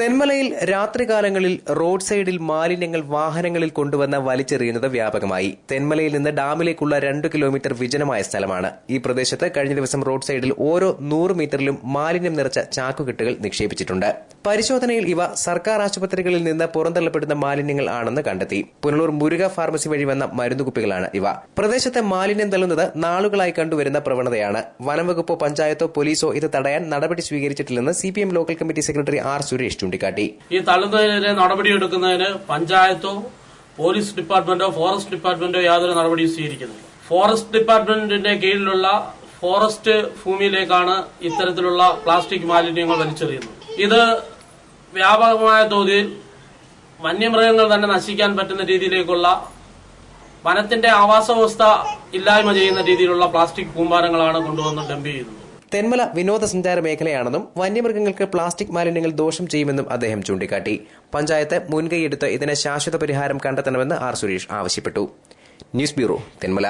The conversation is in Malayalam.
തെന്മലയിൽ രാത്രികാലങ്ങളിൽ റോഡ് സൈഡിൽ മാലിന്യങ്ങൾ വാഹനങ്ങളിൽ കൊണ്ടുവന്ന് വലിച്ചെറിയുന്നത് വ്യാപകമായി. തെന്മലയിൽ നിന്ന് ഡാമിലേക്കുള്ള 2 കിലോമീറ്റർ വിജനമായ സ്ഥലമാണ്. ഈ പ്രദേശത്ത് കഴിഞ്ഞ ദിവസം റോഡ് സൈഡിൽ ഓരോ 100 മീറ്ററിലും മാലിന്യം നിറച്ച ചാക്കുകെട്ടുകൾ നിക്ഷേപിച്ചിട്ടുണ്ട്. പരിശോധനയിൽ ഇവ സർക്കാർ ആശുപത്രികളിൽ നിന്ന് പുറന്തള്ളപ്പെടുന്ന മാലിന്യങ്ങൾ ആണെന്ന് കണ്ടെത്തി. പുനലൂർ മുരുക ഫാർമസി വഴി വന്ന മരുന്നുകുപ്പികളാണ് ഇവ. പ്രദേശത്ത് മാലിന്യം തള്ളുന്നത് നാളുകളായി കണ്ടുവരുന്ന പ്രവണതയാണ്. വനംവകുപ്പോ പഞ്ചായത്തോ പോലീസോ ഇത് തടയാൻ നടപടി സ്വീകരിച്ചിട്ടില്ലെന്ന് CPM local committee secretary R. Suresh ചൂണ്ടിക്കാട്ടി. ഈ തള്ളുന്നതിനെതിരെ നടപടിയെടുക്കുന്നതിന് പഞ്ചായത്തോ പോലീസ് ഡിപ്പാർട്ട്മെന്റോ ഫോറസ്റ്റ് ഡിപ്പാർട്ട്മെന്റോ യാതൊരു നടപടിയും സ്വീകരിക്കുന്നില്ല. ഫോറസ്റ്റ് ഡിപ്പാർട്ട്മെന്റിന്റെ കീഴിലുള്ള ഫോറസ്റ്റ് ഭൂമിയിലേക്കാണ് ഇത്തരത്തിലുള്ള പ്ലാസ്റ്റിക് മാലിന്യങ്ങൾ വലിച്ചെറിയുന്നത്. ഇത് വ്യാപകമായ തോതിൽ വന്യമൃഗങ്ങൾ തന്നെ നശിക്കാൻ പറ്റുന്ന രീതിയിലേക്കുള്ള വനത്തിന്റെ ആവാസവ്യവസ്ഥ ഇല്ലായ്മ ചെയ്യുന്ന രീതിയിലുള്ള പ്ലാസ്റ്റിക് കൂമ്പാരങ്ങളാണ് കൊണ്ടുവന്ന് ഡംപ് ചെയ്യുന്നത്. തെന്മല വിനോദസഞ്ചാര മേഖലയാണെന്നും വന്യമൃഗങ്ങൾക്ക് പ്ലാസ്റ്റിക് മാലിന്യങ്ങൾ ദോഷം ചെയ്യുമെന്നും അദ്ദേഹം ചൂണ്ടിക്കാട്ടി. പഞ്ചായത്ത് മുൻകൈയെടുത്ത് ഇതിന് ശാശ്വത പരിഹാരം കണ്ടെത്തണമെന്ന് R. സുരേഷ് ആവശ്യപ്പെട്ടു. News bureau, Thenmala.